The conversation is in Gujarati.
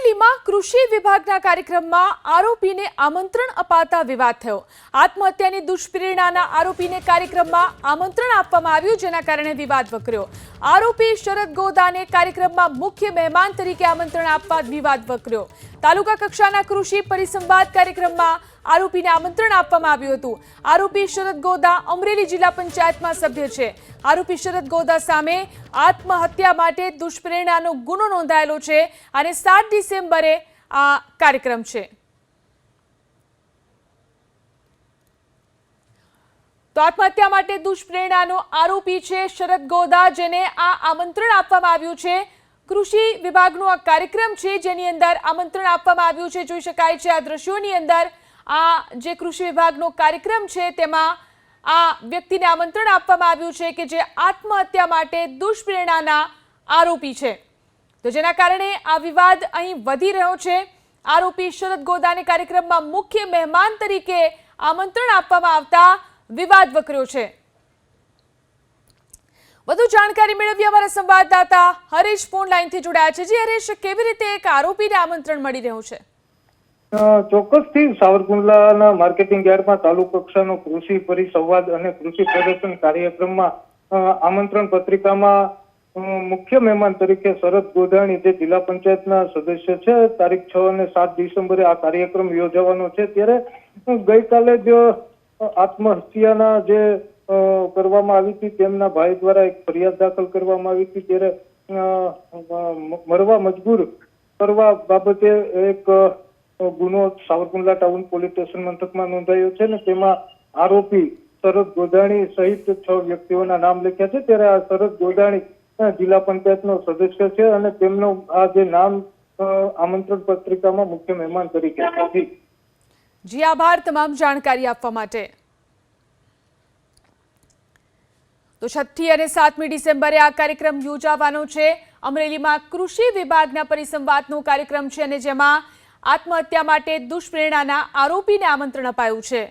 અમરેલીમાં કૃષિ વિભાગના કાર્યક્રમમાં આરોપીને આમંત્રણ અપાતા વિવાદ થયો। આત્મહત્યાની દુષ્પ્રેરણાના આરોપીને કાર્યક્રમમાં આમંત્રણ આપવામાં આવ્યું, જેના કારણે વિવાદ વકર્યો। આરોપી શરદ ગોદાને કાર્યક્રમમાં મુખ્ય મહેમાન તરીકે આમંત્રણ આપવા વિવાદ વકર્યો। તાલુકા કક્ષાના કૃષિ પરિસંવાદ કાર્યક્રમમાં આરોપીને આમંત્રણ આપવામાં આવ્યું હતું। આરોપી શરદ ગોદા અમરેલી જિલ્લા પંચાયતમાં સભ્ય છે। આરોપી શરદ ગોદા સામે આત્મહત્યા માટે દુષ્પ્રેરણાનો ગુનો નોંધાયેલો છે અને 7 ડિસેમ્બરે આ કાર્યક્રમ છે। તો આત્મહત્યા માટે દુષ્પ્રેરણાનો આરોપી છે શરદ ગોદા, જેને આ આમંત્રણ આપવામાં આવ્યું છે। કૃષિ વિભાગનો આ કાર્યક્રમ છે જેની અંદર આમંત્રણ આપવામાં આવ્યું છે। જોઈ શકાય છે આ દ્રશ્યોની અંદર આ જે કૃષિ વિભાગનો કાર્યક્રમ છે તેમાં આ વ્યક્તિને આમંત્રણ આપવામાં આવ્યું છે કે જે આત્મહત્યા માટે દુષ્પ્રેરણાના આરોપી છે। તો જેના કારણે આ વિવાદ અહીં વધી રહ્યો છે। આરોપી શરદ ગોદાને કાર્યક્રમમાં મુખ્ય મહેમાન તરીકે આમંત્રણ આપવામાં આવતા વિવાદ વકર્યો છે। વધુ જાણકારી મેળવી અમારા સંવાદદાતા હરેશ ફોન લાઈનથી જોડાયા છે। જી હરેશ, કેવી રીતે એક આરોપીને આમંત્રણ મળી રહ્યું છે? ચોક્કસથી સાવરકુંડલાના માર્કેટિંગ યાર્ડમાં તાલુકા કક્ષાનો કૃષિ પરિસંવાદ અને કૃષિ પ્રદર્શન કાર્યક્રમમાં આમંત્રણ પત્રિકામાં મુખ્ય મહેમાન તરીકે શરદ ગોદાણી જે જિલ્લા પંચાયતના સદસ્ય છે, તારીખ 6 અને 7 ડિસેમ્બરે આ કાર્યક્રમ યોજવાનો છે। ત્યારે ગઈકાલે જ આત્મહત્યાના જે કરવામાં આવી હતી તેમના ભાઈ દ્વારા એક ફરિયાદ દાખલ કરવામાં આવી હતી। ત્યારે મરવા મજબૂર કરવા બાબતે એક ગુનો સાવરકુંડલા ટાઉન પોલીસ સ્ટેશન મથકમાં નોંધાયો છે ને તેમાં આરોપી શરદ ગોદાણી સહિત 6 વ્યક્તિઓના નામ લખ્યા છે। ત્યારે આ શરદ ગોદાણી જિલ્લા પંચાયતનો સદસ્ય છે અને તેમનો આ જે નામ આમંત્રણ પત્રિકામાં મુખ્ય મહેમાન તરીકે છે। જી આભાર તમામ જાણકારી આપવા માટે। તો 6 અને 7મી ડિસેમ્બરે આ કાર્યક્રમ યોજાવાનો છે। અમરેલીમાં કૃષિ વિભાગના પરિસંવાદનો કાર્યક્રમ છે અને જેમાં આત્મહત્યા માટે દુષ્પ્રેરણાના આરોપીને આમંત્રણ અપાયું છે।